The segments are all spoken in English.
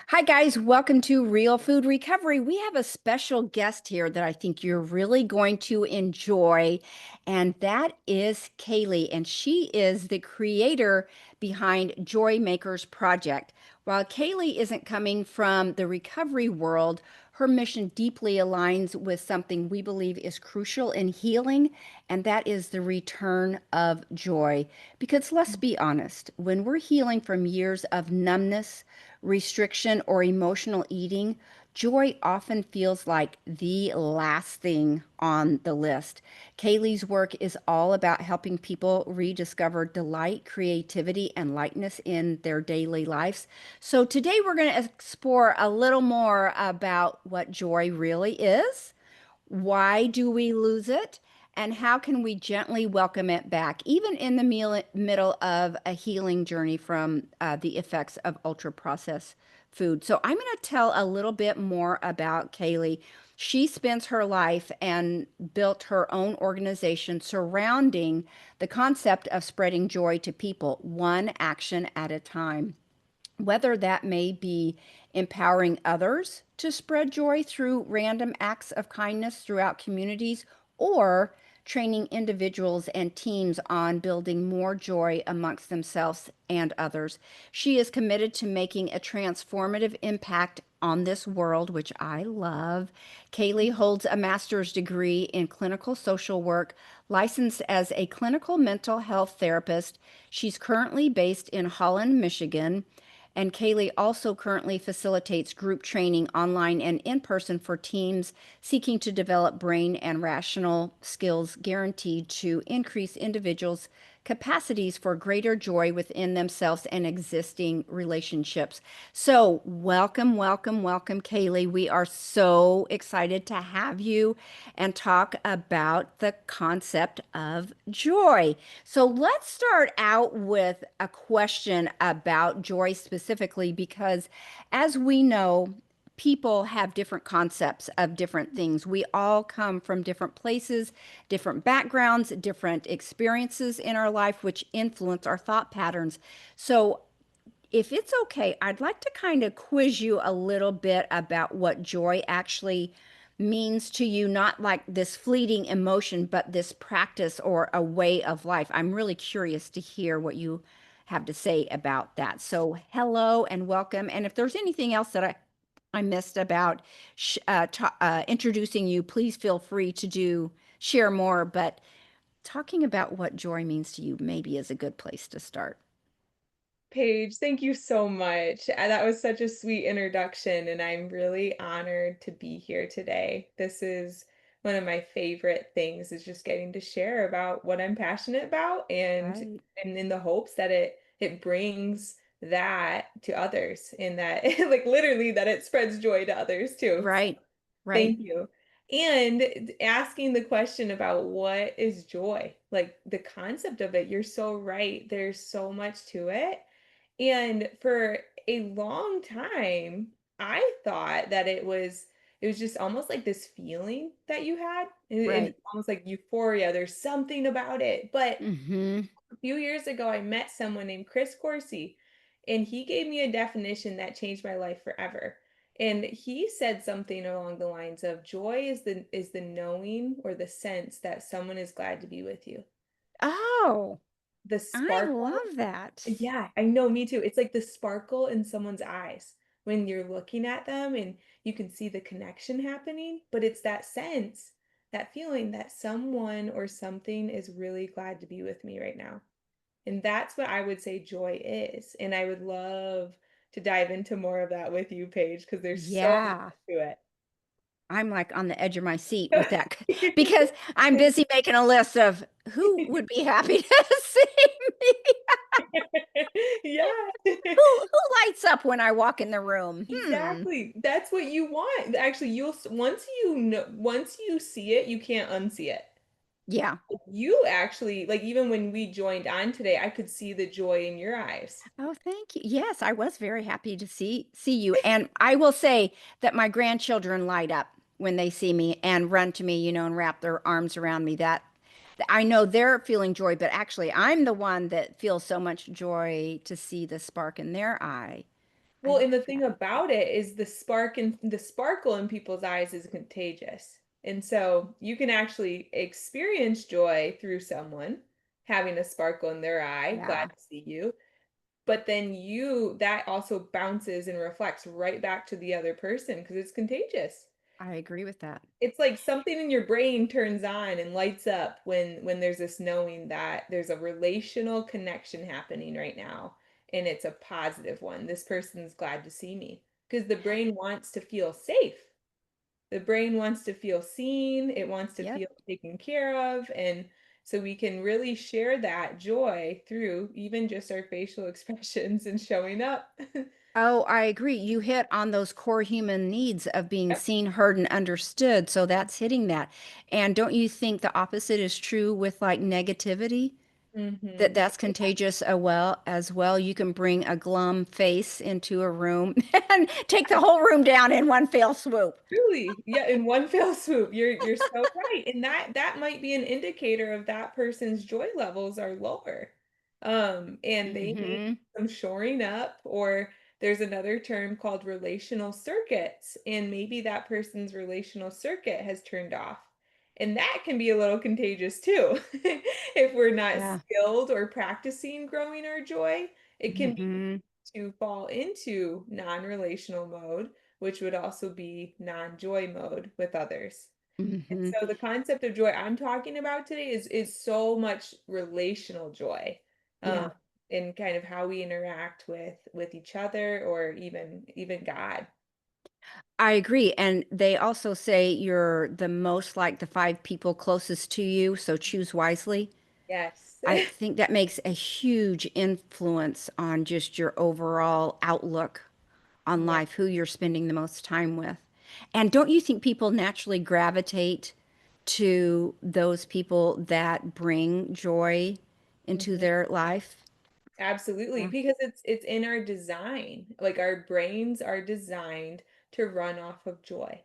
Hi, guys. Welcome to Real Food Recovery. We have a special guest here that I think you're really going to enjoy, and that is Kaily. And she is the creator behind Joy Makers Project. While Kaily isn't coming from the recovery world, her mission deeply aligns with something we believe is crucial in healing, and that is the return of joy. Because let's be honest, when we're healing from years of numbness, restriction, or emotional eating, joy often feels like the last thing on the list. Kaylee's work is all about helping people rediscover delight, creativity, and lightness in their daily lives. So today we're going to explore a little more about what joy really is. Why do we lose it? And how can we gently welcome it back, even in the middle of a healing journey from the effects of ultra processed food? So, I'm going to tell a little bit more about Kaily. She spends her life and built her own organization surrounding the concept of spreading joy to people, one action at a time, whether that may be empowering others to spread joy through random acts of kindness throughout communities, or training individuals and teams on building more joy amongst themselves and others. She is committed to making a transformative impact on this world, which I love. Kaily holds a master's degree in clinical social work, licensed as a clinical mental health therapist. She's currently based in Holland, Michigan, and Kaily also currently facilitates group training online and in person for teams seeking to develop brain and rational skills guaranteed to increase individuals' capacities for greater joy within themselves and existing relationships. So, welcome, welcome, welcome, Kaily. We are so excited to have you and talk about the concept of joy. So let's start out with a question about joy specifically, because as we know, people have different concepts of different things. We all come from different places, different backgrounds, different experiences in our life, which influence our thought patterns. So if it's okay, I'd like to kind of quiz you a little bit about what joy actually means to you, not like this fleeting emotion, but this practice or a way of life. I'm really curious to hear what you have to say about that. So, hello and welcome. And if there's anything else that I missed about introducing you, please feel free to share more. But talking about what joy means to you maybe is a good place to start. Paige, thank you so much. That was such a sweet introduction, and I'm really honored to be here today. This is one of my favorite things is just getting to share about what I'm passionate about Right. and in the hopes that it brings that to others and that like literally that it spreads joy to others too. Right. Right. Thank you. And asking the question about what is joy, like the concept of it, you're so right. There's so much to it. And for a long time, I thought that it was just almost like this feeling that you had and Right. almost like euphoria. There's something about it. But Mm-hmm. a few years ago, I met someone named Chris Corsi, and he gave me a definition that changed my life forever. And he said something along the lines of joy is the knowing or the sense that someone is glad to be with you. Oh, The I sparkle. love that. Yeah, I know, me too. It's like the sparkle in someone's eyes when you're looking at them and you can see the connection happening, but it's that sense, that feeling that someone or something is really glad to be with me right now. And that's what I would say joy is. And I would love to dive into more of that with you, Paige, because there's so much Yeah. to I'm like on the edge of my seat with that because it. I'm busy making a list of who would be happy to see me. Yeah. Who lights up when I walk in the room? Hmm. Exactly. That's what you want. Actually, once you know, once you see it, you can't unsee it. Yeah. You actually, like even when we joined on today, I could see the joy in your eyes. Oh, thank you. Yes, I was very happy to see you. And I will say that my grandchildren light up when they see me and run to me, and wrap their arms around me. That I know they're feeling joy, but actually I'm the one that feels so much joy to see the spark in their eye. I Well, love and the thing that. about it is the sparkle in people's eyes is contagious. And so you can actually experience joy through someone having a sparkle in their eye, glad Yeah, to see you. But then that also bounces and reflects right back to the other person because it's contagious. I agree with that. It's like something in your brain turns on and lights up when there's this knowing that there's a relational connection happening right now, and it's a positive one. This person's glad to see me because the brain wants to feel safe. The brain wants to feel seen, it wants to Yep. feel taken care of, and so we can really share that joy through even just our facial expressions and showing up. Oh, I agree. You hit on those core human needs of being Yep. seen, heard, and understood. So that's hitting that. And don't you think the opposite is true with like negativity? That Mhm. that's contagious as well. You can bring a glum face into a room and take the whole room down in one fell swoop. Truly, yeah, in one fell swoop. You're so right. And that might be an indicator of that person's joy levels are lower. And they need Hmm. some shoring up, or there's another term called relational circuits, and maybe that person's relational circuit has turned off. And that can be a little contagious too. If we're not Yeah. skilled or practicing growing our joy, it can be Hmm. to fall into non-relational mode, which would also be non-joy mode with others. And Hmm. so the concept of joy I'm talking about today is so much relational joy, um, Yeah, in kind of how we interact with each other or even God. I agree. And they also say you're the most like the five people closest to you, so choose wisely. Yes. I think that makes a huge influence on just your overall outlook on Yeah. life, who you're spending the most time with. And don't you think people naturally gravitate to those people that bring joy into Mhm. their life? Absolutely, Yeah, because it's in our design. Like our brains are designed to run off of joy.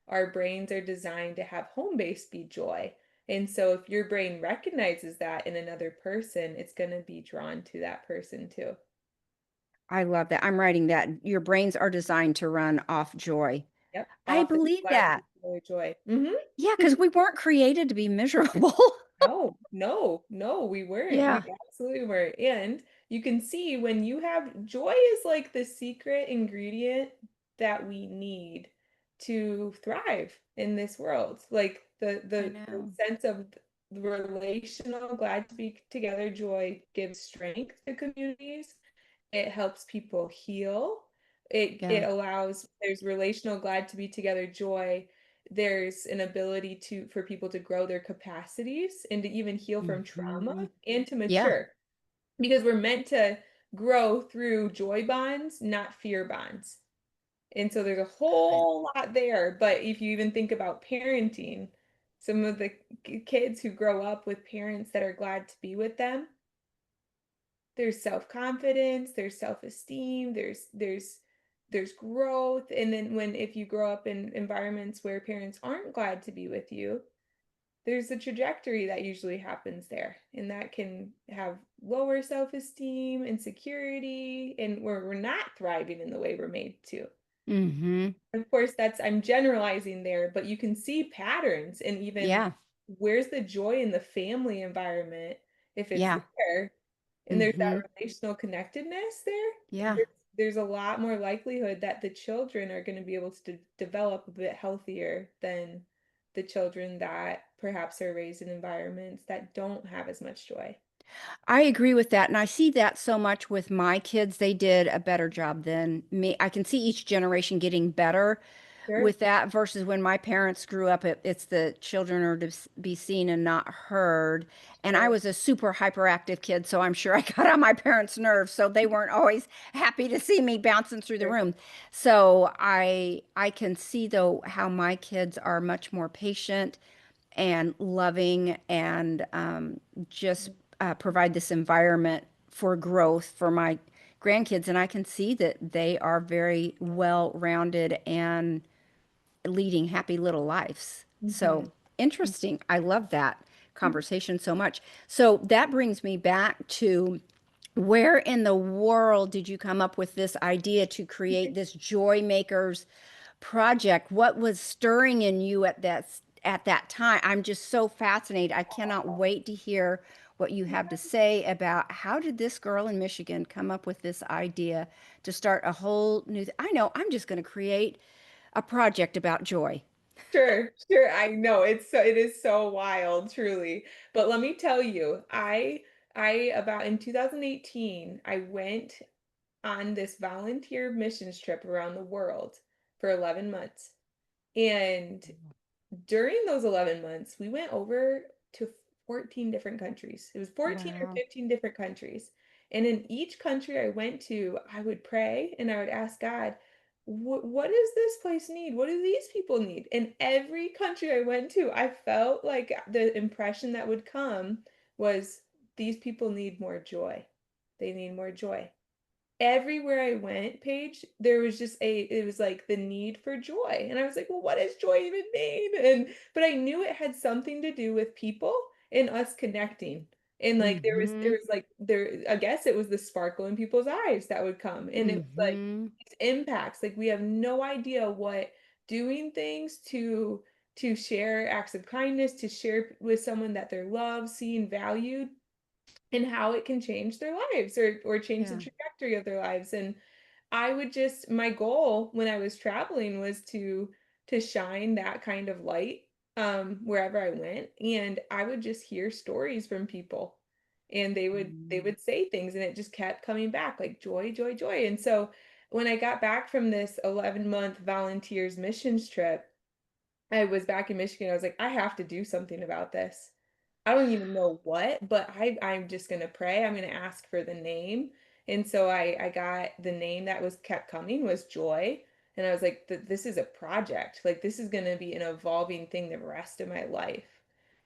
Our brains are designed to have home base be joy. And so if your brain recognizes that in another person, it's going to be drawn to that person too. I love that. I'm writing that. Your brains are designed to run off joy. Yep. I Often believe glad to that. share joy. Hmm. Yeah, because we weren't created to be miserable. No, no, no, we weren't. We Yeah, absolutely weren't. And you can see when you have joy is like the secret ingredient that we need to thrive in this world. Like I the know. sense of the relational, glad to be together joy gives strength to communities. It helps people heal. It Yeah. allows there's relational, glad to be together joy. There's an ability to for people to grow their capacities and to even heal from trauma Hmm. and to Yeah, mature because we're meant to grow through joy bonds, not fear bonds. And so there's a I, whole lot there. But if you even think about parenting, some of the kids who grow up with parents that are glad to be with them, there's self-confidence, there's self-esteem, there's growth. And then when if you grow up in environments where parents aren't glad to be with you, there's a trajectory that usually happens there. And that can have lower self-esteem, insecurity, and we're not thriving in the way we're made to. hmm. Of course, that's I'm generalizing there, but you can see patterns and even Yeah, where's the joy in the family environment if it's yeah. there and there's Hmm. that relational connectedness there, Yeah. there's a lot more likelihood that the children are going to be able to develop a bit healthier than the children that perhaps are raised in environments that don't have as much joy. I agree with that. And I see that so much with my kids. They did a better job than me. I can see each generation getting better Sure, with that versus when my parents grew up, it's the children are to be seen and not heard. And I sure. was a super hyperactive kid, so I'm sure I got on my parents' nerves. So they weren't always happy to see me bouncing through the Sure. room. So I can see though how my kids are much more patient and loving and just provide this environment for growth for my grandkids. And I can see that they are very well rounded and leading happy little lives. Mhm. So interesting. I love that conversation so much. So that brings me back to Where in the world did you come up with this idea to create this Joy Makers project? What was stirring in you at that time? I'm just so fascinated. I cannot wait to hear what you have to say about how did this girl in Michigan come up with this idea to start a whole new I know I'm just going to create a project about joy. Sure, sure. I know it is so wild, truly. But let me tell you, I about in 2018, I went on this volunteer missions trip around the world for 11 months. And during those 11 months, we went over to 14 different countries. It was 14 or Wow. 15 different countries. And in each country I went to, I would pray and I would ask God, what does this place need? What do these people need? In every country I went to, I felt like the impression that would come was these people need more joy. They need more joy. Everywhere I went, Paige, there was just it was like the need for joy. And I was like, well, what does joy even mean? But I knew it had something to do with people and us connecting. And like there Mm-hmm. was like I guess it was the sparkle in people's eyes that would come. And it was like Mm-hmm. these impacts. Like we have no idea what doing things to share acts of kindness, to share with someone that they're loved, seeing valued and how it can change their lives or change the Yeah. trajectory of their lives. And I would just my goal when I was traveling was to shine that kind of light wherever I went, and I would just hear stories from people, and they Mm. would say things and it just kept coming back like joy, joy, joy. And so when I got back from this 11-month volunteers missions trip, I was back in Michigan. I was like, I have to do something about this. I don't even know what, but I'm just gonna pray. I'm gonna ask for the name. And so I got the name that was kept coming was Joy. And I was like, this is a project. Like this is gonna be an evolving thing the rest of my life.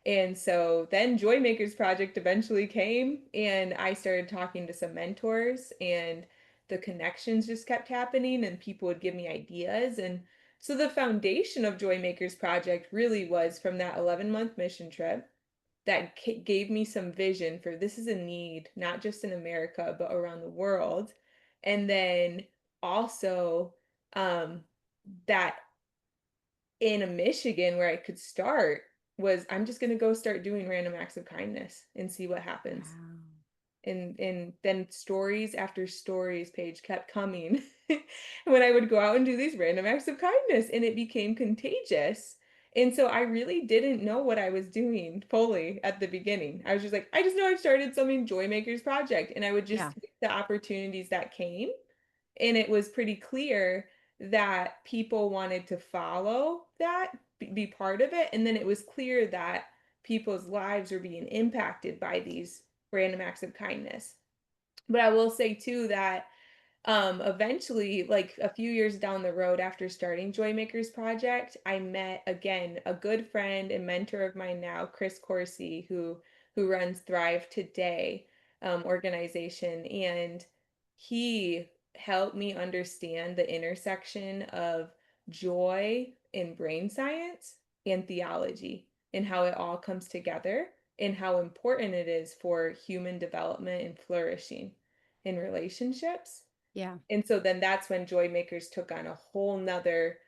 And so then Joy Makers Project eventually came and I started talking to some mentors and the connections just kept happening and people would give me ideas. And so the foundation of Joy Makers Project really was from that 11-month mission trip that gave me some vision for this is a need, not just in America, but around the world. And then also um, that in a Michigan where I could start was I'm just going to go start doing random acts of kindness and see what happens. Wow. And then stories after stories Paige kept coming when I would go out and do these random acts of kindness and it became contagious. And so I really didn't know what I was doing fully at the beginning. I was just like, I just know I've started something Joy Makers Project and I would Yeah. just take the opportunities that came. And it was pretty clear that people wanted to follow that, be part of it. And then it was clear that people's lives were being impacted by these random acts of kindness. But I will say too that eventually, like a few years down the road after starting Joy Makers Project, I met again a good friend and mentor of mine now, Chris Corsi, who runs Thrive Today organization, and he helped me understand the intersection of joy in brain science and theology and how it all comes together and how important it is for human development and flourishing in relationships. Yeah. And so then that's when Joy Makers took on a whole nother,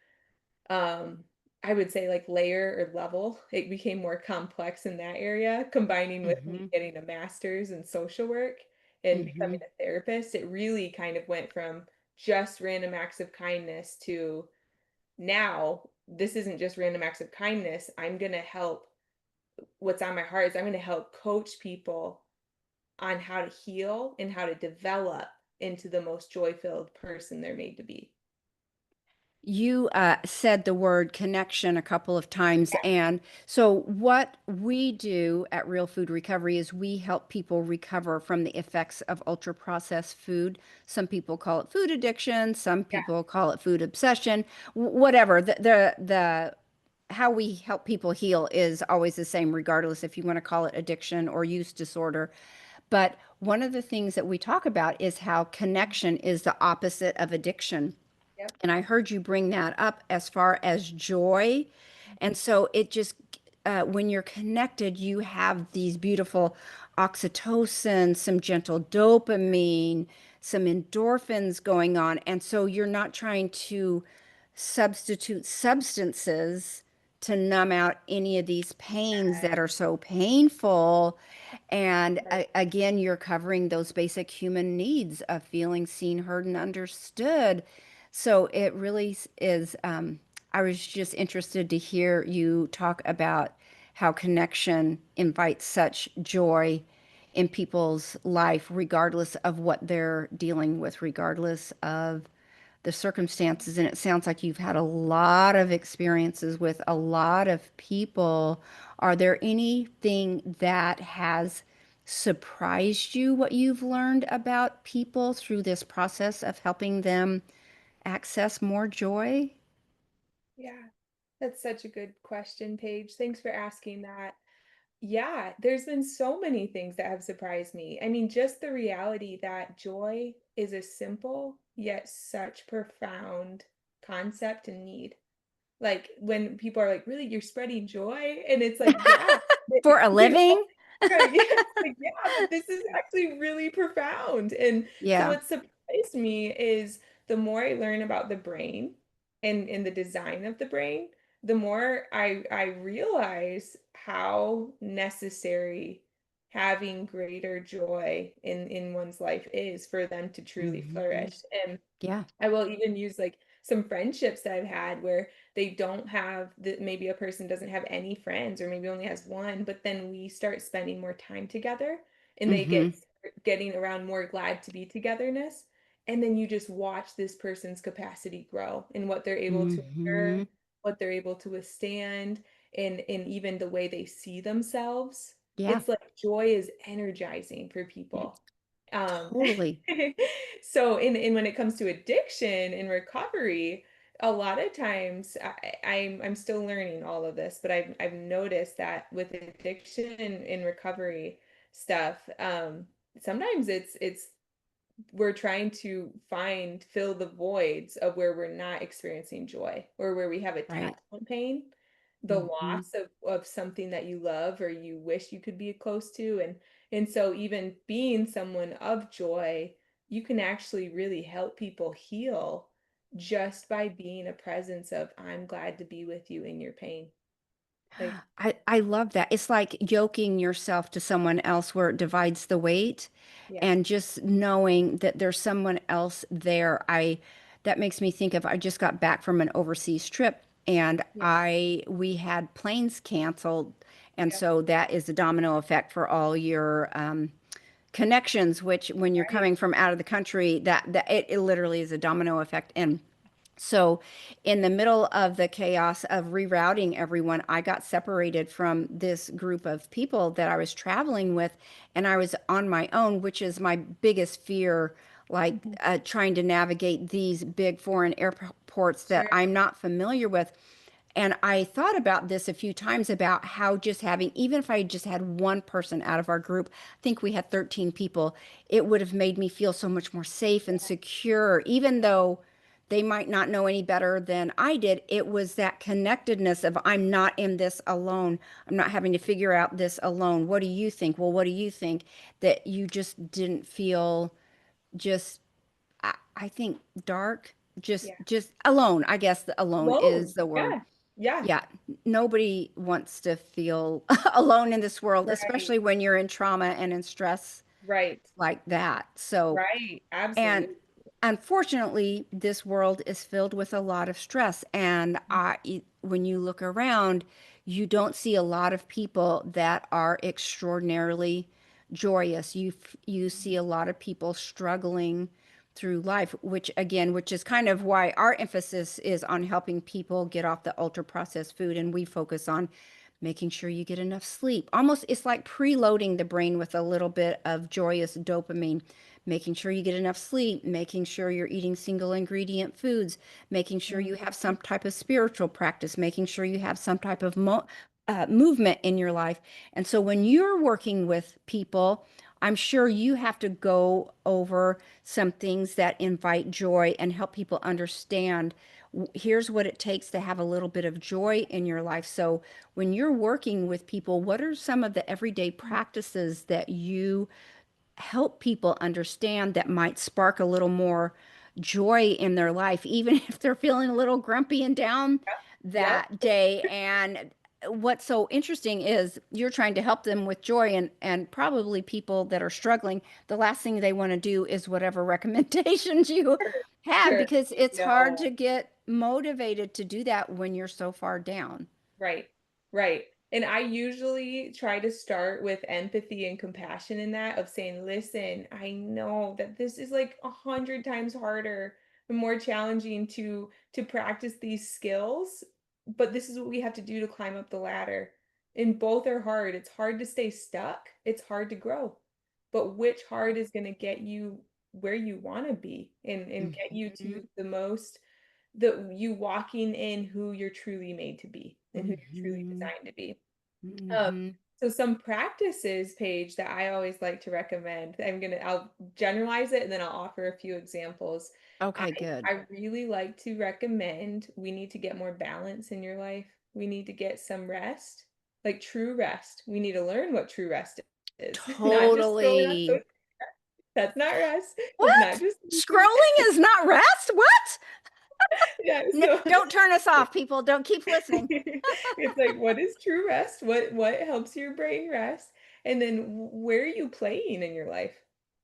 um, I would say like layer or level. It became more complex in that area, combining with me Mm-hmm. getting a master's in social work and Mm-hmm. becoming a therapist. It really kind of went from just random acts of kindness to now this isn't just random acts of kindness. I'm going to help what's on my heart is I'm going to help coach people on how to heal and how to develop into the most joy-filled person they're made to be. You said the word connection a couple of times. And so, what we do at Real Food Recovery is we help people recover from the effects of ultra processed food. Some people call it food addiction, some Yeah. people call it food obsession, whatever. How we help people heal is always the same, regardless if you want to call it addiction or use disorder. But one of the things that we talk about is how connection is the opposite of addiction. Yep. And I heard you bring that up as far as joy. And so it just, when you're connected, you have these beautiful oxytocin, some gentle dopamine, some endorphins going on. And so you're not trying to substitute substances to numb out any of these pains that are so painful. And Right. again, you're covering those basic human needs of feeling seen, heard, and understood. So it really is. I was just interested to hear you talk about how connection invites such joy in people's life, regardless of what they're dealing with, regardless of the circumstances. And it sounds like you've had a lot of experiences with a lot of people. Are there anything that has surprised you, what you've learned about people through this process of helping them access more joy? Yeah, that's such a good question, Paige. Thanks for asking that. Yeah, there's been so many things that have surprised me. I mean, just the reality that joy is a simple yet such profound concept and need. Like when people are like, "Really, you're spreading joy?" And it's like, "Yeah." For a You know? living? Right, yeah, it's like, yeah, but this is actually really profound, and so Yeah, what surprised me is the more I learn about the brain and the design of the brain, the more I realize how necessary having greater joy in one's life is for them to truly hmm, flourish, and yeah, I will even use like some friendships that I've had where they don't have maybe a person doesn't have any friends or maybe only has one, but then we start spending more time together and they hmm, getting around more glad to be togetherness. And then you just watch this person's capacity grow and what they're able to hmm, endure, what they're able to withstand, and even the way they see themselves. yeah, It's like joy is energizing for yeah, people. Um, totally. so in when it comes to addiction and recovery, a lot of times I'm still learning all of this, but I've noticed that with addiction and recovery stuff, sometimes it's we're trying to fill the voids of where we're not experiencing joy or where we have Right. attachment pain, the Hmm. loss of something that you love or you wish you could be close to. And so even being someone of joy, you can actually really help people heal just by being a presence of I'm glad to be with you in your pain. Like, I love that. It's like yoking yourself to someone else where it divides the weight yeah, and just knowing that there's someone else there. That makes me think of I just got back from an overseas trip and yeah, we had planes canceled. And yeah, so that is a domino effect for all your connections, which when you're right. coming from out of the country, it literally is a domino effect. And so, in the middle of the chaos of rerouting everyone, I got separated from this group of people that I was traveling with, and I was on my own, which is my biggest fear, like Mhm. trying to navigate these big foreign airports that Sure. I'm not familiar with. And I thought about this a few times about how just having, even if I just had one person out of our group, I think we had 13 people, it would have made me feel so much more safe and secure, even though they might not know any better than I did. It was that connectedness of I'm not in this alone. I'm not having to figure out this alone. What do you think? Well, what do you think? That you just didn't feel just I think dark, Yeah. just alone. I guess the alone is Alone. the word. Yeah. Yeah. Yeah, nobody wants to feel alone in this world, Right. especially when you're in trauma and in stress Right. like that. So, Right. and Absolutely. unfortunately, this world is filled with a lot of stress. And when you look around, you don't see a lot of people that are extraordinarily joyous. You see a lot of people struggling through life, which is kind of why our emphasis is on helping people get off the ultra processed food. And we focus on making sure you get enough sleep. Almost, it's like preloading the brain with a little bit of joyous dopamine, making sure you get enough sleep, making sure you're eating single ingredient foods, making sure you Mhm. have some type of spiritual practice, making sure you have some type of movement in your life. And so when you're working with people, I'm sure you have to go over some things that invite joy and help people understand here's what it takes to have a little bit of joy in your life. So, when you're working with people, what are some of the everyday practices that you help people understand that might spark a little more joy in their life, even if they're feeling a little grumpy and down Yep. that day? And what's so interesting is you're trying to help them with joy, and probably people that are struggling, the last thing they want to do is whatever recommendations you have, Sure. because it's hard No. to get motivated to do that when you're so far down. Right, right. And I usually try to start with empathy and compassion in that of saying, listen, I know that this is like 100 times harder and more challenging to practice these skills, but this is what we have to do to climb up the ladder. And both are hard. It's hard to stay stuck. It's hard to grow. But which hard is going to get you where you want to be and get you Mhm, to the most the you walking in who you're truly made to be and who you're truly mhm, designed to be. Um, mhm. so some practices, Paige, that I always like to recommend. I'll generalize it and then I'll offer a few examples. I Okay, good. I really like to recommend we need to get more balance in your life. We need to get some rest, like true rest. We need to learn what true rest is, not just scrolling on social. Totally. That's not rest. It's not What? just Scrolling is not rest? What? yeah. N So Don't turn us off, people. Don't keep listening. It's like, what is true rest? What helps your brain rest? And then where are you playing in your life?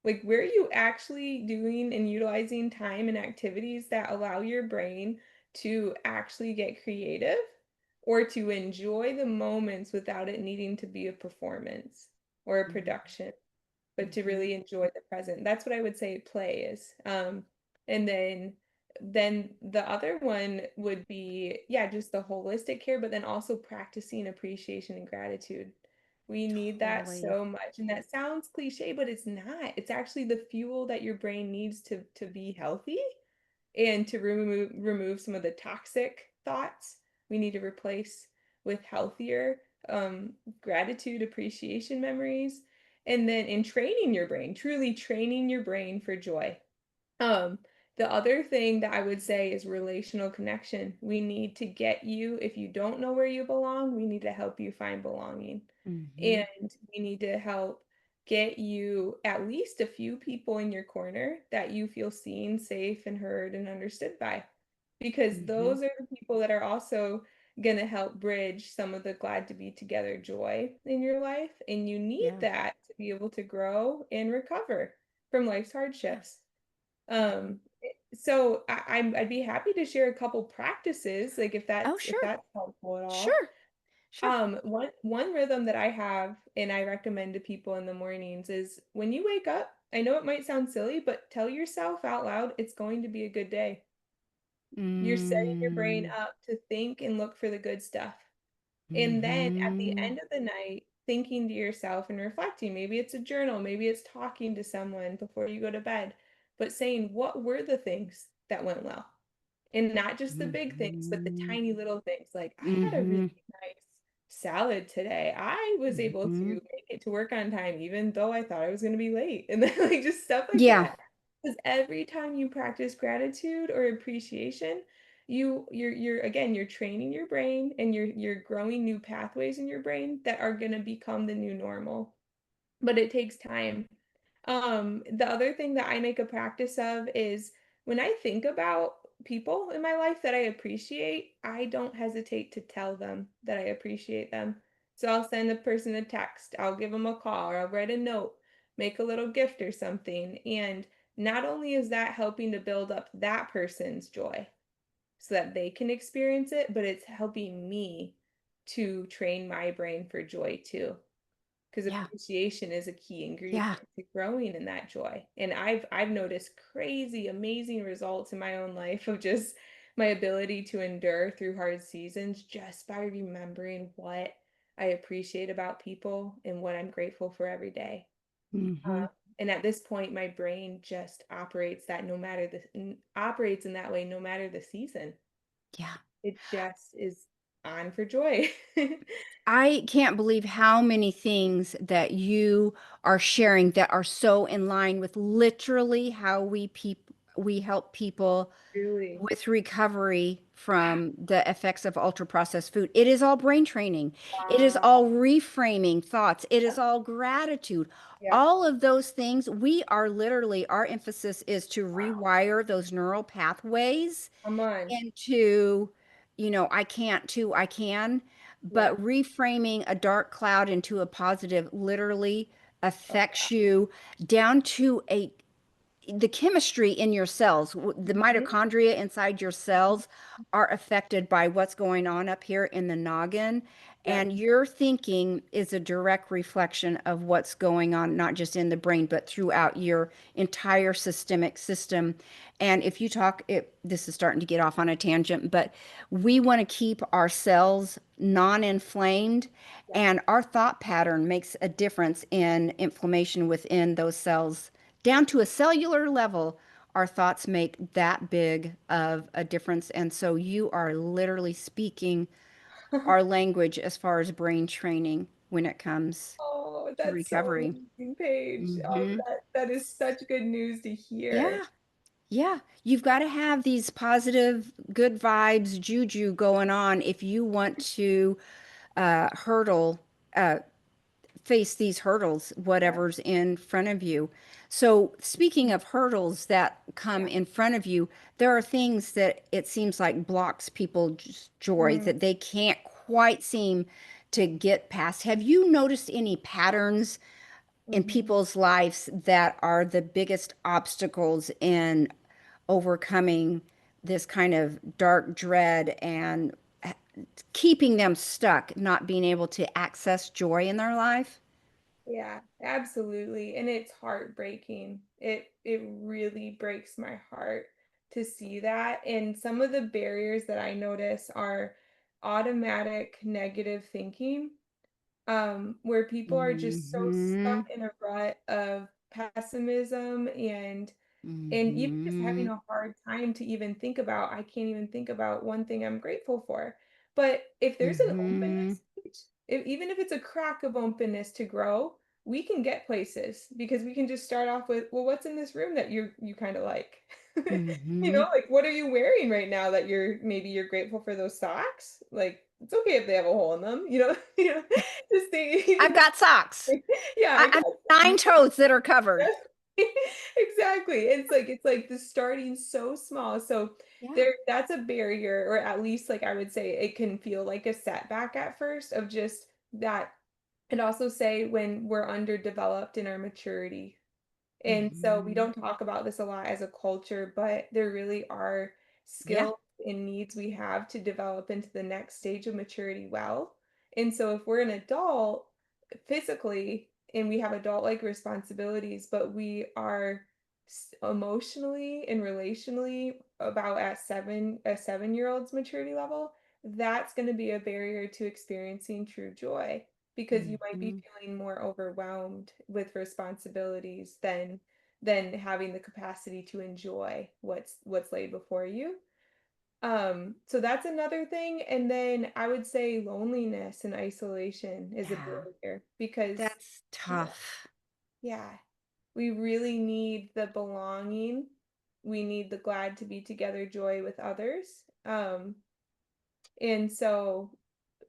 Like where are you actually doing and utilizing time and activities that allow your brain to actually get creative or to enjoy the moments without it needing to be a performance or a Mhm, production? But to mhm, really enjoy the present. That's what I would say play is. And then the other one would be, yeah, just the holistic care, but then also practicing appreciation and gratitude. We need that totally. so much. And that sounds cliche, but it's not. It's actually the fuel that your brain needs to be healthy and to remove some of the toxic thoughts. We need to replace with healthier gratitude, appreciation memories, and then in training your brain, truly training your brain for joy. Um, the other thing that I would say is relational connection. We need to get you, if you don't know where you belong, we need to help you find belonging. Mhm, And we need to help get you at least a few people in your corner that you feel seen, safe, and heard and understood by. Because mhm. those are the people that are also going to help bridge some of the glad to be together joy in your life. And you need Yeah, that to be able to grow and recover from life's yeah, hardships. yeah. So I'd be happy to share a couple practices, like Oh, if sure, that's helpful at all. sure, sure. One rhythm that I have and I recommend to people in the mornings is when you wake up, I know it might sound silly, but tell yourself out loud, it's going to be a good day. You're setting your brain Mm, up to think and look for the good stuff. And then at the mhm. end of the night, thinking to yourself and reflecting, maybe it's a journal, maybe it's talking to someone before you go to bed, but saying, what were the things that went well? And not just the big things, but the Mhm, tiny little things like I had a really mhm, nice salad today. I was able to mhm. make it to work on time, even though I thought I was going to be late. And then like just stuff like Yeah, that. Because every time you practice gratitude or appreciation, you're again you're training your brain and you're growing new pathways in your brain that are going to become the new normal. But it takes time. The other thing that I make a practice of is when I think about people in my life that I appreciate, I don't hesitate to tell them that I appreciate them. So I'll send the person a text, I'll give them a call, or I'll write a note, make a little gift or something. And not only is that helping to build up that person's joy so that they can experience it, but it's helping me to train my brain for joy too. Because yeah, appreciation is a key ingredient yeah. to growing in that joy. And I've noticed crazy, amazing results in my own life of just my ability to endure through hard seasons just by remembering what I appreciate about people and what I'm grateful for every day. Mhm. And at this point, my brain just operates in that way no matter the season. Yeah. It just is on for joy. I can't believe how many things that you are sharing that are so in line with literally how we help people Really. with recovery from the effects of ultra processed food. It is all brain training. It is Wow. all reframing thoughts. It is all gratitude. Yep. All of those things, we are literally, our emphasis is to rewire those neural pathways Come on. into, I can't to I can, Yeah. but reframing a dark cloud into a positive literally Oh, affects you down to the chemistry in your cells, the mhm. mitochondria inside your cells are affected by what's going on up here in the noggin. Yep. And your thinking is a direct reflection of what's going on, not just in the brain, but throughout your entire systemic system. And if you talk, this is starting to get off on a tangent, but we want to keep our cells non-inflamed, Yep. and our thought pattern makes a difference in inflammation within those cells down to a cellular level. Our thoughts make that big of a difference. And so you are literally speaking our language as far as brain training when it comes Oh, to that's so recovery. amazing, Paige. Oh, Hmm. that is such good news to hear. Yeah. Yeah. You've got to have these positive, good vibes, juju going on if you want to hurdle, uh, face these hurdles, Yeah. whatever's in front of you. So, speaking of hurdles that come Yeah. in front of you, there are things that it seems like blocks people's joy Mm, that they can't quite seem to get past. Have you noticed any patterns in mhm. people's lives that are the biggest obstacles in overcoming this kind of dark dread and keeping them stuck, not being able to access joy in their life? Yeah, absolutely. And it's heartbreaking. It really breaks my heart to see that. And some of the barriers that I notice are automatic negative thinking, where people are just so stuck Hmm. in a rut of pessimism and even just having Hmm. a hard time to even think about, I can't even think about one thing I'm grateful for. But if there's an Hmm. openness, even if it's a crack of openness to grow, we can get places because we can just start off with, well, what's in this room that you kind of like? Hmm. Like what are you wearing right now that maybe you're grateful for those socks? Like it's okay if they have a hole in them, just think I've even got socks. yeah, I I've got nine toes that are covered. exactly. It's like the starting so small. So Yeah. that's a barrier, or at least like I would say it can feel like a setback at first of just that. And also say when we're underdeveloped in our maturity, and so we Hmm. don't talk about this a lot as a culture, but there really are Yeah. skills and needs we have to develop into the next stage of maturity well. And so if we're an adult physically and we have adult-like responsibilities, but we are emotionally and relationally about at a 7-year-old's maturity level, that's going to be a barrier to experiencing true joy because you might be Hmm. feeling more overwhelmed with responsibilities than having the capacity to enjoy what's laid before you. So that's another thing. And then I would say loneliness and isolation is a Yeah. barrier because That's yeah, tough. yeah, we really need the belonging. We need the glad to be together joy with others. And so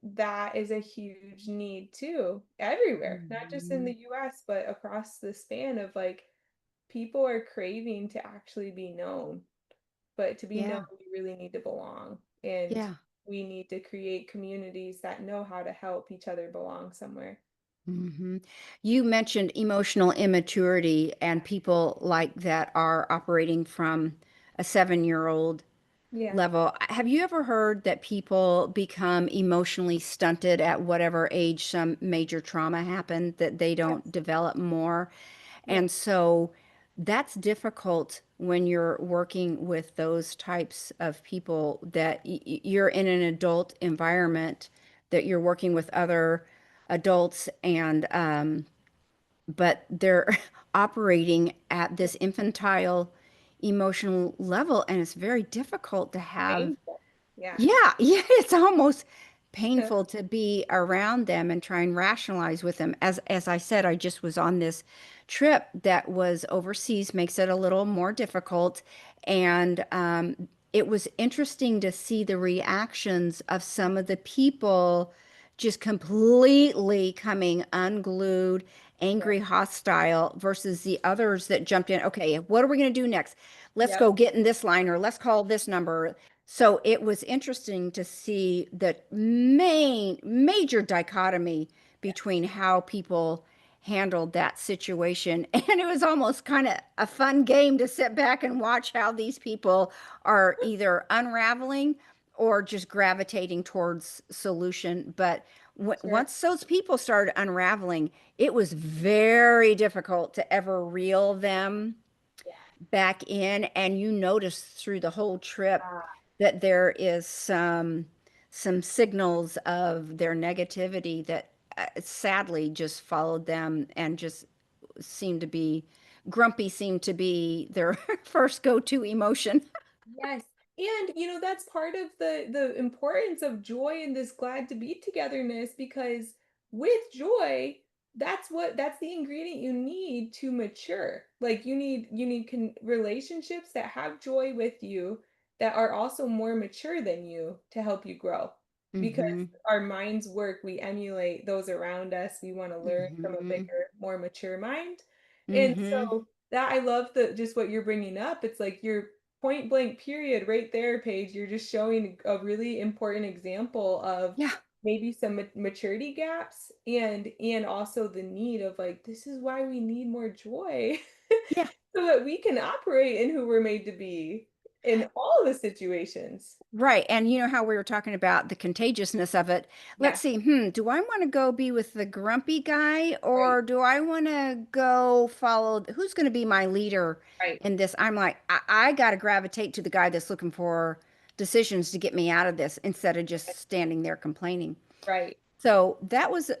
that is a huge need too, everywhere, not just in Hmm. the US, but across the span of like people are craving to actually be known. But to be known, Yeah. we really need to belong. And Yeah. we need to create communities that know how to help each other belong somewhere. Hmm. You mentioned emotional immaturity and people like that are operating from a 7-year-old Yeah. level. Have you ever heard that people become emotionally stunted at whatever age some major trauma happened, that they don't Yes. develop more? Yeah. And so that's difficult when you're working with those types of people that you're in an adult environment, that you're working with other adults, and but they're operating at Yeah. this infantile emotional level, and it's very difficult to have. Painful. Yeah. Yeah, yeah, it's almost painful to be around them and try and rationalize with them. As I said, I just was on this trip that was overseas, makes it a little more difficult. And it was interesting to see the reactions of some of the people just completely coming unglued, Right. angry, hostile versus the others that jumped in. Okay, what are we going to do next? Let's Yep. go get in this line or let's call this number. So it was interesting to see the major dichotomy Yeah. between how people handled that situation. And it was almost kind of a fun game to sit back and watch how these people are either unraveling or just gravitating towards solution. But Sure. once those people started unraveling, it was very difficult to ever reel them Yeah. back in. And you notice through the whole trip Ah, that there is some signals of their negativity that sadly just followed them and just seemed to be grumpy seemed to be their first go-to emotion. yes. And that's part of the importance of joy and this glad to be togetherness, because with joy, that's the ingredient you need to mature. Like you need relationships that have joy with you, that are also more mature than you, to help you grow. Because Mm-hmm. our minds work, we emulate those around us. We want to learn from a Mm-hmm. bigger, more mature mind. And Mm-hmm. so that, I love the just what you're bringing up. It's like you're point blank period right there, Paige. You're just showing a really important example of Yeah. maybe some maturity gaps, and also the need of, like, this is why we need more joy, Yeah. so that we can operate in who we're made to be in all the situations. Right. And you know how we were talking about the contagiousness of it. Let's Yeah. see. Do I want to go be with the grumpy guy Right. or do I want to go follow who's going to be my leader Right. in this? I'm like, I got to gravitate to the guy that's looking for decisions to get me out of this instead of just standing there complaining. Right. So that was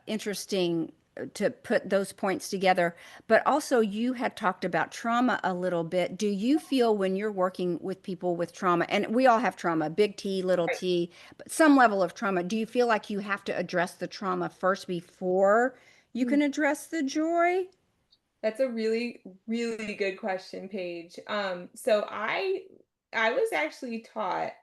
interesting to put those points together. But also, you had talked about trauma a little bit. Do you feel when you're working with people with trauma, and we all have trauma, big T, little Right. t, but some level of trauma, do you feel like you have to address the trauma first before you Mm. can address the joy? That's a really, really good question, Paige. So I was actually taught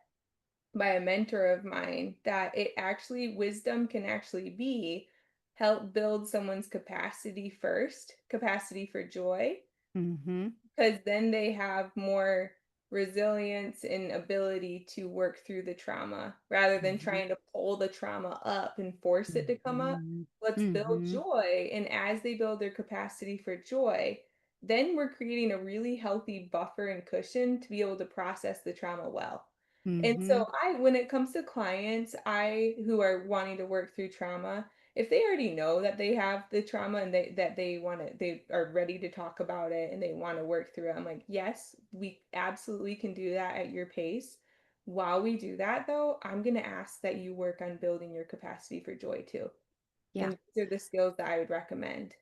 by a mentor of mine that it actually wisdom can actually be help build someone's capacity first, capacity for joy, Mm-hmm. because then they have more resilience and ability to work through the trauma rather than Mm-hmm. trying to pull the trauma up and force it to come up. Mm-hmm. Let's build Mm-hmm. joy. And as they build their capacity for joy, then we're creating a really healthy buffer and cushion to be able to process the trauma well. And Mm-hmm. so when it comes to clients, who are wanting to work through trauma, if they already know that they have the trauma, and they are ready to talk about it and they want to work through it, I'm like, yes, we absolutely can do that at your pace. While we do that, though, I'm going to ask that you work on building your capacity for joy too. Yeah. And these are the skills that I would recommend.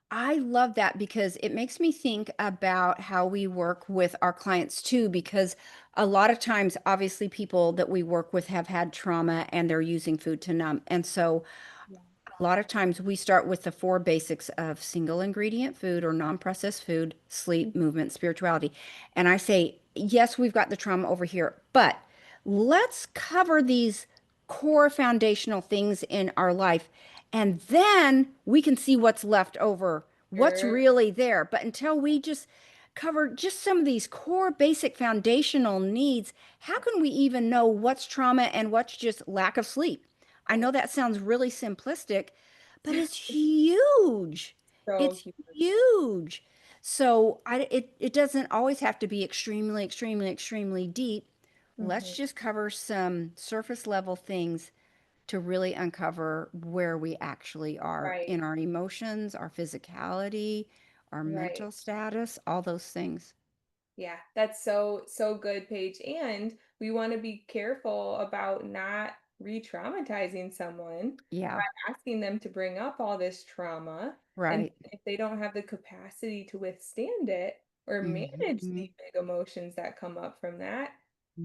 I love that because it makes me think about how we work with our clients too, because a lot of times, obviously, people that we work with have had trauma and they're using food to numb. And so Yeah. a lot of times we start with the four basics of single ingredient food or non-processed food, sleep, movement, spirituality. And I say, yes, we've got the trauma over here, but let's cover these core foundational things in our life. And then we can see what's left over, what's Sure. really there. But until we just cover just some of these core basic foundational needs, how can we even know what's trauma and what's just lack of sleep? I know Right. that sounds really simplistic, but it's huge. So It's huge. huge. So it doesn't always have to be extremely, extremely, extremely deep. Let's Mhm. just cover some surface level things to really uncover where we actually are Right. in our emotions, our physicality, our Right. mental status, all those things. Yeah, that's so good, Paige. And we want to be careful about not re-traumatizing someone by Yeah, asking them to bring up all this trauma. And right. if they don't have the capacity to withstand it or manage Hmm. the big emotions that come up from that,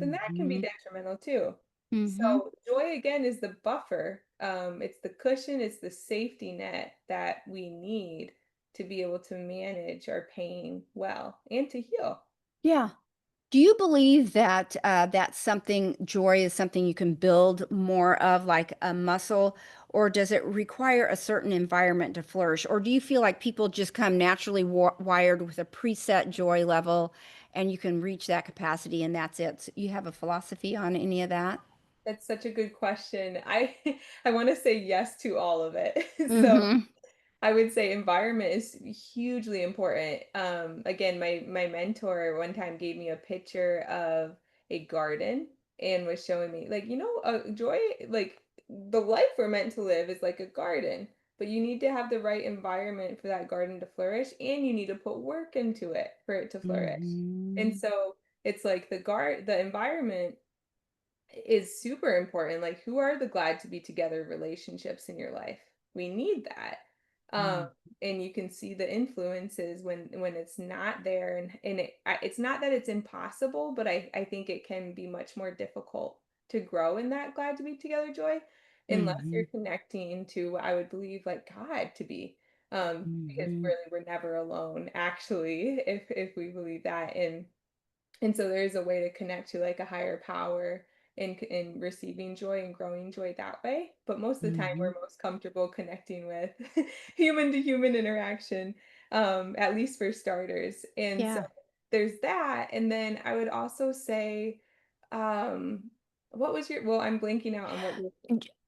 then that can be Hmm. detrimental too. Mhm. So joy again is the buffer. It's the cushion, it's the safety net that we need to be able to manage our pain well and to heal. Yeah. Do you believe that that's something, joy is something you can build more of, like a muscle, or does it require a certain environment to flourish? Or do you feel like people just come naturally wired with a preset joy level and you can reach that capacity and that's it? So you have a philosophy on any of that? That's such a good question. I I want to say yes to all of it. So Mm-hmm. I would say environment is hugely important. Again, my mentor one time gave me a picture of a garden and was showing me like, joy, like the life we're meant to live is like a garden, but you need to have the right environment for that garden to flourish, and you need to put work into it for it to flourish. And Mm-hmm. so it's like the environment is super important. Like, who are the glad to be together relationships in your life? We need that. Um, and you can see the influences when it's not there, it's not that it's impossible, but I think it can be much more difficult to grow in that glad to be together joy unless Mm-hmm. you're connecting to what I would believe like God to be. Because Mm-hmm. really we're never alone, actually, if we believe that. And so there's a way to connect to like a higher power in receiving joy and growing joy that way. But most of the time, Mm-hmm. we're most comfortable connecting with human to human interaction, at least for starters. And so Yeah. there's that. And then I would also say, um, what was your, well, I'm blanking out on what your,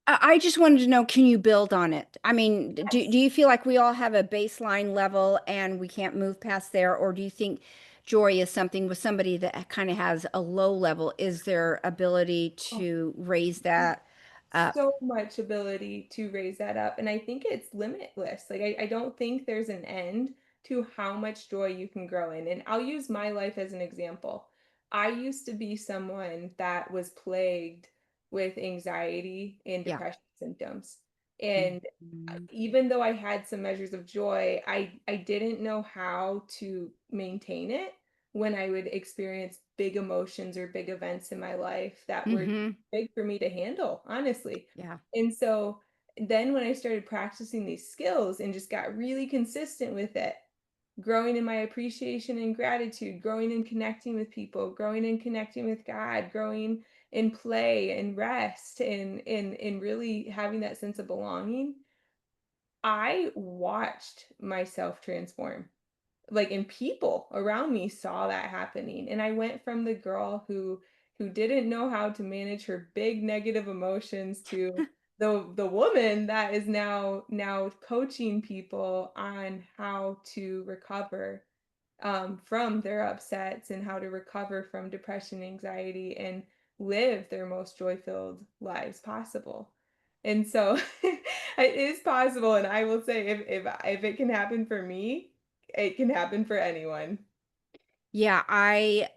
I just wanted to know, can you build on it? I mean, do yes. you feel like we all have a baseline level and we can't move past there? Or do you think joy is something with somebody that kind of has a low level? Is there ability to raise that up? So much ability to raise that up. And I think it's limitless. Like, I don't think there's an end to how much joy you can grow in. And I'll use my life as an example. I used to be someone that was plagued with anxiety and Yeah. depression symptoms. And Mhm. even though I had some measures of joy, I didn't know how to maintain it when I would experience big emotions or big events in my life that were Mm-hmm. big for me to handle, honestly. Yeah. And so then when I started practicing these skills and just got really consistent with it, growing in my appreciation and gratitude, growing and connecting with people, growing and connecting with God, growing in play and rest and really having that sense of belonging, I watched myself transform, like, and people around me saw that happening, and I went from the girl who didn't know how to manage her big negative emotions to the woman that is now coaching people on how to recover from their upsets and how to recover from depression, anxiety, and live their most joy-filled lives possible. And so it is possible, and I will say if it can happen for me, it can happen for anyone. Yeah, I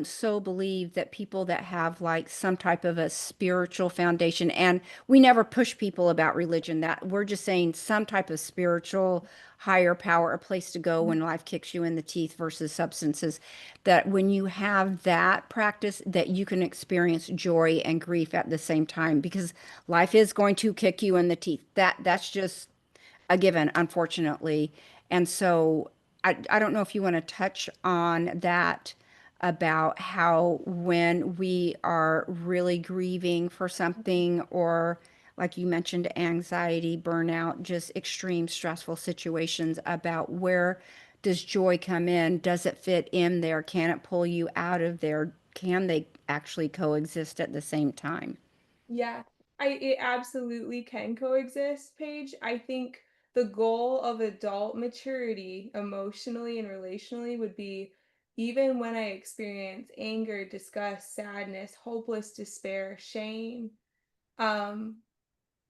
so believe that people that have like some type of a spiritual foundation, and we never push people about religion, that we're just saying some type of spiritual higher power, a place to go when life kicks you in the teeth versus substances, that when you have that practice, that you can experience joy and grief at the same time because life is going to kick you in the teeth. That's just a given, unfortunately. And so I don't know if you want to touch on that about how when we are really grieving for something, or like you mentioned, anxiety, burnout, just extreme stressful situations, about where does joy come in? Does it fit in there? Can it pull you out of there? Can they actually coexist at the same time? Yeah, it absolutely can coexist, Paige. I think the goal of adult maturity, emotionally and relationally, would be even when I experience anger, disgust, sadness, hopeless despair, shame, um,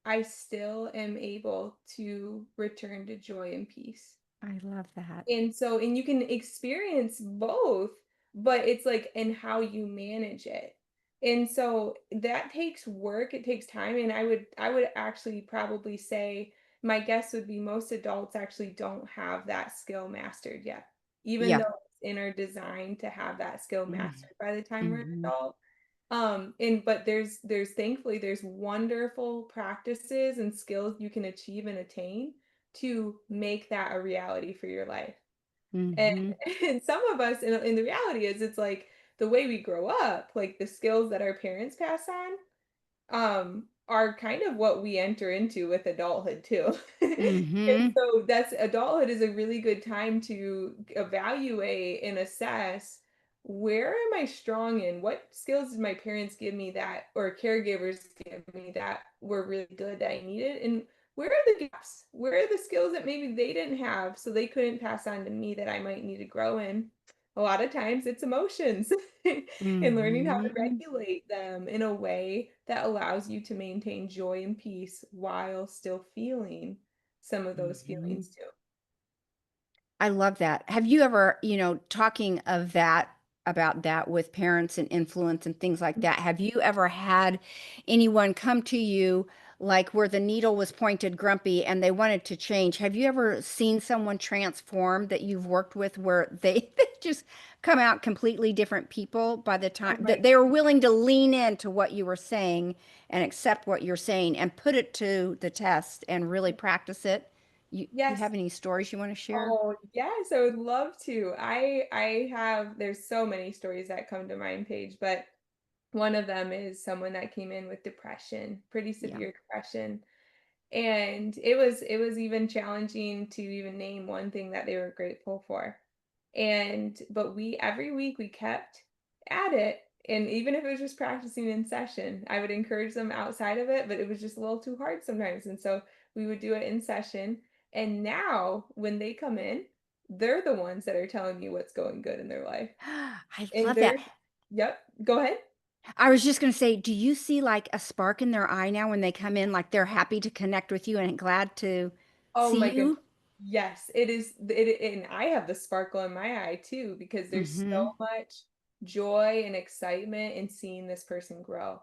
I still am able to return to joy and peace. I love that. And you can experience both, but it's like in how you manage it. And so that takes work, it takes time, and I would actually probably say my guess would be most adults actually don't have that skill mastered yet. Even Yeah. though it's in our design to have that skill mastered by the time we're an Mm-hmm. adult, And but there's thankfully there's wonderful practices and skills you can achieve and attain to make that a reality for your life. And Mm-hmm. and some of us in the reality is it's like the way we grow up, like the skills that our parents pass on, are kind of what we enter into with adulthood too. And Mm-hmm. so that's adulthood is a really good time to evaluate and assess where am I strong in? What skills did my parents give me that or caregivers give me that were really good that I needed? And where are the gaps? Where are the skills that maybe they didn't have so they couldn't pass on to me that I might need to grow in? A lot of times it's emotions. And learning how to Mm-hmm. regulate them in a way that allows you to maintain joy and peace while still feeling some of those Mm-hmm. feelings too. I love that. Have you ever, talking of that, about that with parents and influence and things like that, have you ever had anyone come to you like where the needle was pointed grumpy and they wanted to change? Have you ever seen someone transform that you've worked with where they, they just come out completely different people by the time Oh that my they were willing to lean into what you were saying and accept what you're saying and put it to the test and really practice it? You yes. have any stories you want to share? Oh, yes, I would love to. I have there's so many stories that come to mind, Paige, but one of them is someone that came in with depression, pretty Yeah. severe depression. And it was even challenging to even name one thing that they were grateful for. And but we every week we kept at it, and even if it was just practicing in session, I would encourage them outside of it, but it was just a little too hard sometimes. And so we would do it in session. And now when they come in, they're the ones that are telling me what's going good in their life. I And love that. they're yep, go ahead. I was just going to say, do you see like a spark in their eye now when they come in, like they're happy to connect with you and glad to Oh see my goodness. you? Yes, it is and I have the sparkle in my eye too because there's Mm-hmm. so much joy and excitement in seeing this person grow.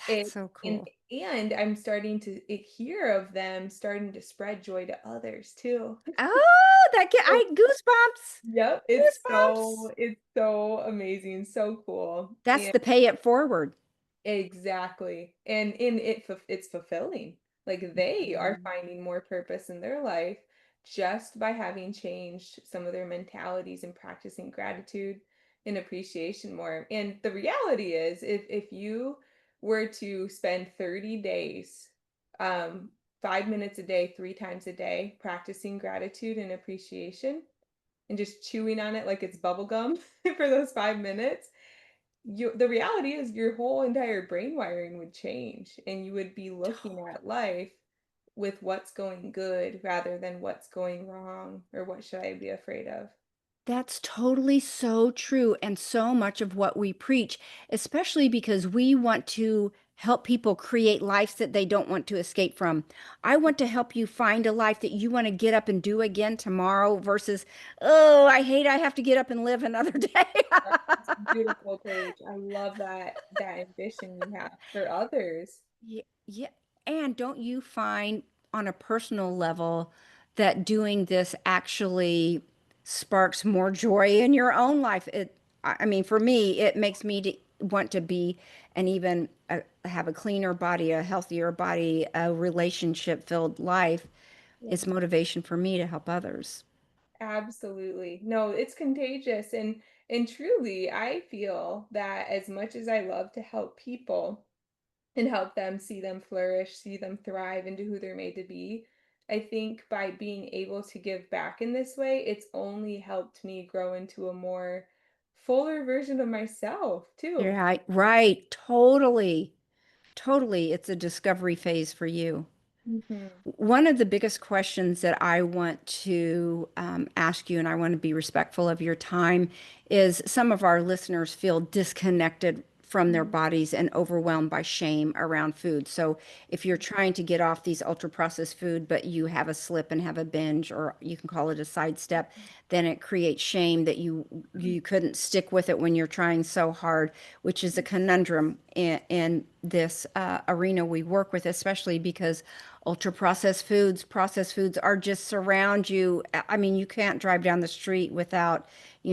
That's It so and cool. and I'm starting to hear of them starting to spread joy to others too. Oh, that get So, I goosebumps. yep, Goosebumps. it's so amazing, so cool. That's the pay it forward. Exactly, and in it's fulfilling. Like, they are Mhm. finding more purpose in their life just by having changed some of their mentalities and practicing gratitude and appreciation more, and the reality is if you were to spend 30 days, um, 5 minutes a day, 3 times a day, practicing gratitude and appreciation and just chewing on it like it's bubble gum for those 5 minutes, the reality is your whole entire brain wiring would change and you would be looking at life with what's going good rather than what's going wrong or what should I be afraid of. That's totally so true. And so much of what we preach, especially because we want to help people create lives that they don't want to escape from. I want to help you find a life that you want to get up and do again tomorrow versus, oh, I hate I have to get up and live another day. That's beautiful, Paige. I love that ambition you have for others. Yeah, yeah. And don't you find on a personal level that doing this actually sparks more joy in your own life? I mean, for me, it makes me to want to be and even have a cleaner body, a healthier body, a relationship-filled life. It's Yes. motivation for me to help others. Absolutely. No, it's contagious and truly I feel that as much as I love to help people, and help them see them flourish, see them thrive into who they're made to be. I think by being able to give back in this way, it's only helped me grow into a more fuller version of myself, too. Yeah, right. Totally. Totally. It's a discovery phase for you. Mhm. One of the biggest questions that I want to ask you, and I want to be respectful of your time, is some of our listeners feel disconnected from their Mhm. bodies and overwhelmed by shame around food. So if you're trying to get off these ultra processed food, but you have a slip and have a binge, or you can call it a sidestep, then it creates shame that you couldn't stick with it when you're trying so hard, which is a conundrum in this arena we work with, especially because ultra processed foods are just surround you. I mean, you can't drive down the street without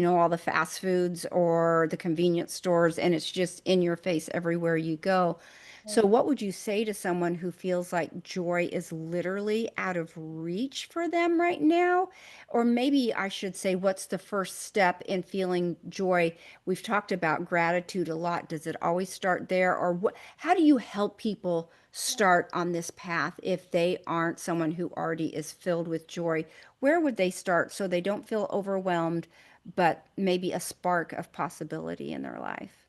all the fast foods or the convenience stores, and it's just in your face everywhere you go. So, Right. what would you say to someone who feels like joy is literally out of reach for them right now? Or maybe I should say, what's the first step in feeling joy? We've talked about gratitude a lot. Does it always start there? Or how do you help people start on this path if they aren't someone who already is filled with joy? Where would they start so they don't feel overwhelmed, but maybe a spark of possibility in their life?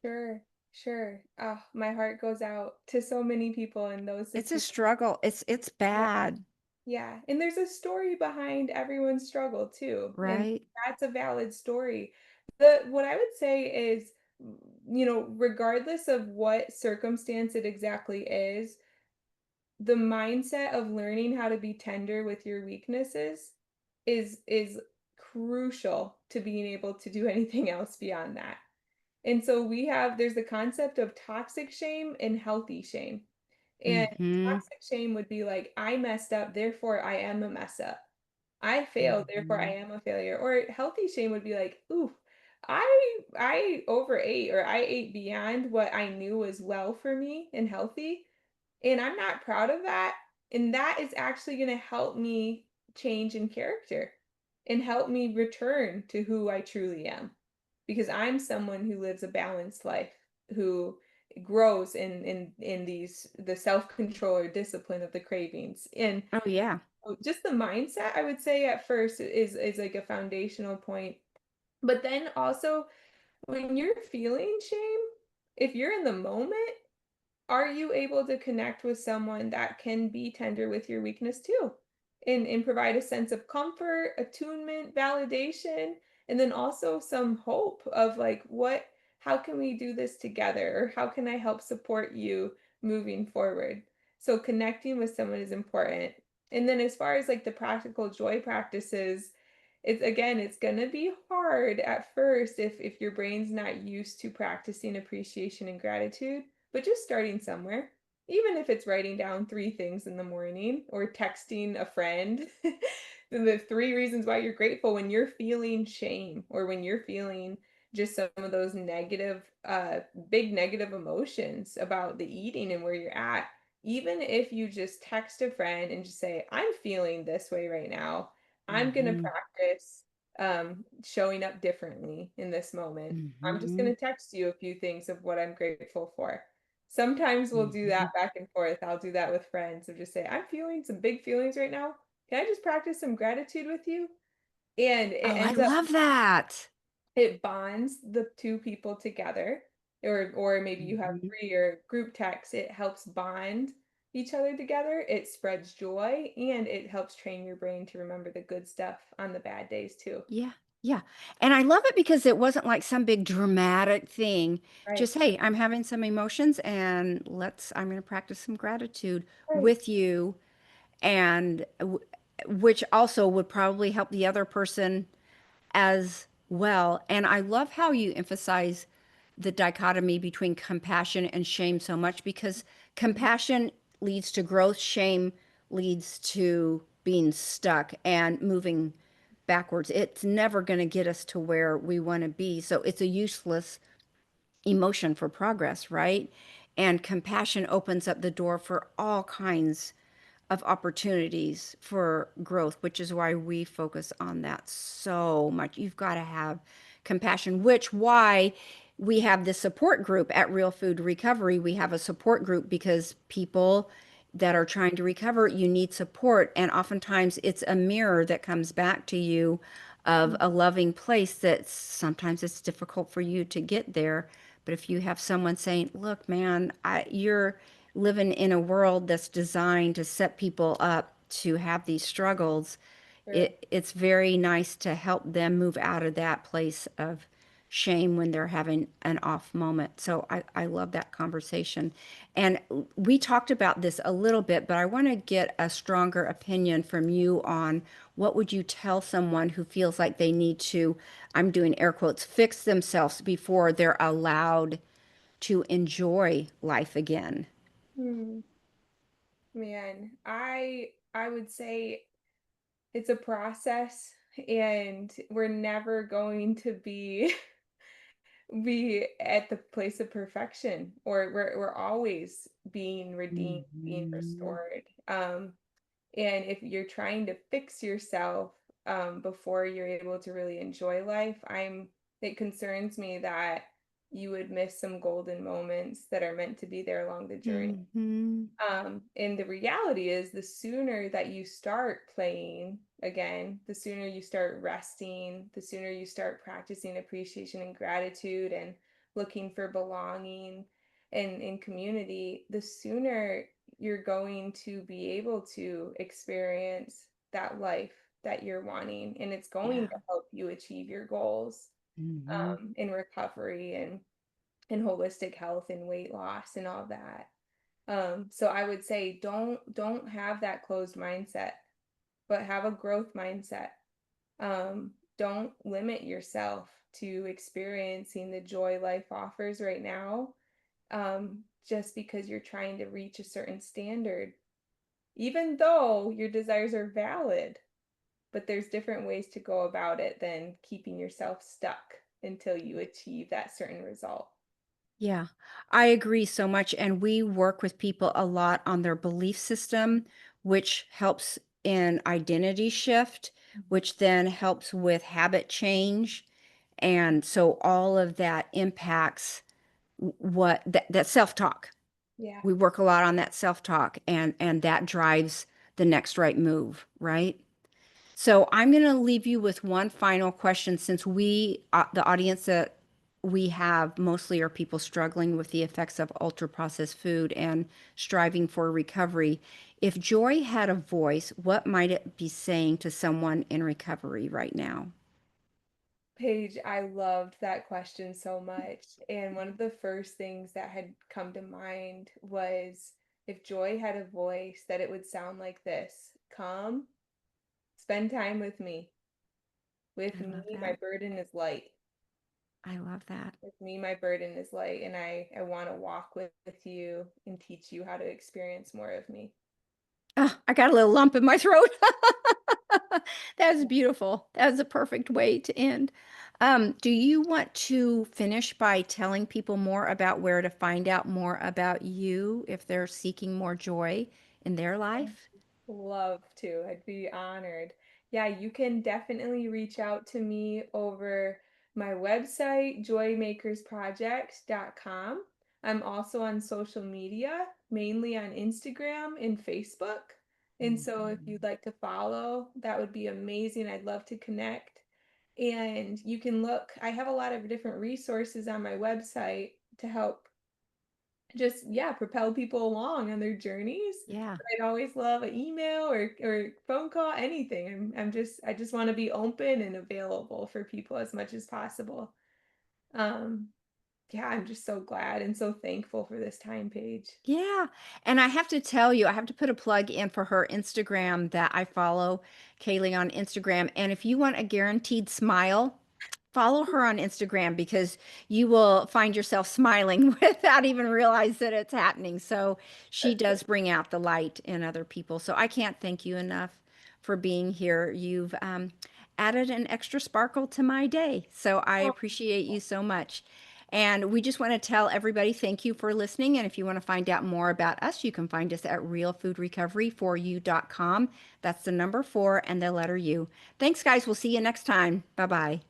Sure, sure. Oh, my heart goes out to so many people in those It's a situations. struggle. It's bad, Yeah, and there's a story behind everyone's struggle too, and right? that's a valid story. The what I would say is, regardless of what circumstance it exactly is, the mindset of learning how to be tender with your weaknesses is crucial to being able to do anything else beyond that. And so there's the concept of toxic shame and healthy shame. And Mm-hmm. toxic shame would be like, I messed up, therefore I am a mess up. I failed, therefore I Mm-hmm. am a failure. Or healthy shame would be like, ooh, I overate or I ate beyond what I knew was well for me and healthy. And I'm not proud of that. And that is actually going to help me change in character and help me return to who I truly am. Because I'm someone who lives a balanced life, who grows in the self-control or discipline of the cravings. And Oh, yeah. just the mindset, I would say at first is like a foundational point. But then also when you're feeling shame, if you're in the moment, are you able to connect with someone that can be tender with your weakness too? And provide a sense of comfort, attunement, validation, and then also some hope of like, how can we do this together? Or how can I help support you moving forward? So connecting with someone is important. And then as far as like the practical joy practices, it's gonna be hard at first if your brain's not used to practicing appreciation and gratitude, but just starting somewhere, even if it's writing down 3 things in the morning or texting a friend, the 3 reasons why you're grateful when you're feeling shame or when you're feeling just some of those big negative emotions about the eating and where you're at. Even if you just text a friend and just say, "I'm feeling this way right now. I'm gonna Mm-hmm. practice, showing up differently in this moment. I'm just Mm-hmm. gonna text you a few things of what I'm grateful for." Sometimes we'll do Mm-hmm. that back and forth. I'll do that with friends of just say, "I'm feeling some big feelings right now. Can I just practice some gratitude with you?" And it Oh, I ends up love that. it bonds the 2 people together, or maybe you have Mm-hmm. 3 or group text, it helps bond each other together, it spreads joy, and it helps train your brain to remember the good stuff on the bad days too. Yeah, yeah. And I love it because it wasn't like some big dramatic thing. Right, Just, hey, I'm having some emotions and I'm going to practice some gratitude right. with you. And which also would probably help the other person as well. And I love how you emphasize the dichotomy between compassion and shame so much because Mhm. compassion leads to growth, shame leads to being stuck and moving backwards. It's never going to get us to where we want to be. So it's a useless emotion for progress, right? And compassion opens up the door for all kinds of opportunities for growth, which is why we focus on that so much. You've got to have compassion, which why we have this support group at Real Food Recovery. We have a support group because people that are trying to recover, you need support. And oftentimes it's a mirror that comes back to you of Mm, a loving place that sometimes it's difficult for you to get there. But if you have someone saying, look, man, you're living in a world that's designed to set people up to have these struggles, sure. it's very nice to help them move out of that place of shame when they're having an off moment. So I love that conversation. And we talked about this a little bit, but I want to get a stronger opinion from you on what would you tell someone who feels like they need to, I'm doing air quotes, fix themselves before they're allowed to enjoy life again. Hmm, man, I would say it's a process and we're never going to be at the place of perfection, or we're always being redeemed, being Mhm. restored. And if you're trying to fix yourself before you're able to really enjoy life, it concerns me that you would miss some golden moments that are meant to be there along the journey. Mhm. And the reality is, the sooner that you start playing again, the sooner you start resting, the sooner you start practicing appreciation and gratitude and looking for belonging and in community, the sooner you're going to be able to experience that life that you're wanting. And it's going Yeah. to help you achieve your goals Mhm. in recovery and holistic health and weight loss and all that. So I would say don't have that closed mindset, but have a growth mindset. Don't limit yourself to experiencing the joy life offers right now, just because you're trying to reach a certain standard, even though your desires are valid. But there's different ways to go about it than keeping yourself stuck until you achieve that certain result. Yeah, I agree so much. And we work with people a lot on their belief system, which helps in identity shift, which then helps with habit change. And so all of that impacts what that self-talk. Yeah. We work a lot on that self-talk and that drives the next right move, right? So I'm going to leave you with one final question since the audience that we have mostly are people struggling with the effects of ultra processed food and striving for recovery. If joy had a voice, what might it be saying to someone in recovery right now? Paige, I loved that question so much. And one of the first things that had come to mind was, if joy had a voice, that it would sound like this: Come, spend time with me. With I love me, my that. burden is light. I love that. With me, my burden is light. And I want to walk with you and teach you how to experience more of me. Oh, I got a little lump in my throat. That was beautiful. That was a perfect way to end. Do you want to finish by telling people more about where to find out more about you if they're seeking more joy in their life? Love to. I'd be honored. Yeah, you can definitely reach out to me over my website, joymakersproject.com. I'm also on social media, mainly on Instagram and Facebook. And so if Mhm. you'd like to follow, that would be amazing. I'd love to connect. And you can look, I have a lot of different resources on my website to help just, yeah, propel people along on their journeys. Yeah. But I'd always love an email or phone call, anything. I just want to be open and available for people as much as possible. Um, yeah, I'm just so glad and so thankful for this time, Paige. Yeah. And I have to tell you, I have to put a plug in for her Instagram that I follow Kaylee on Instagram. And if you want a guaranteed smile, follow her on Instagram because you will find yourself smiling without even realize that it's happening. So she does bring out the light in other people. So I can't thank you enough for being here. You've added an extra sparkle to my day. So I Oh, appreciate you so much. And we just want to tell everybody thank you for listening. And if you want to find out more about us, you can find us at realfoodrecovery4u.com. That's the number 4 and the letter U. Thanks, guys. We'll see you next time. Bye bye.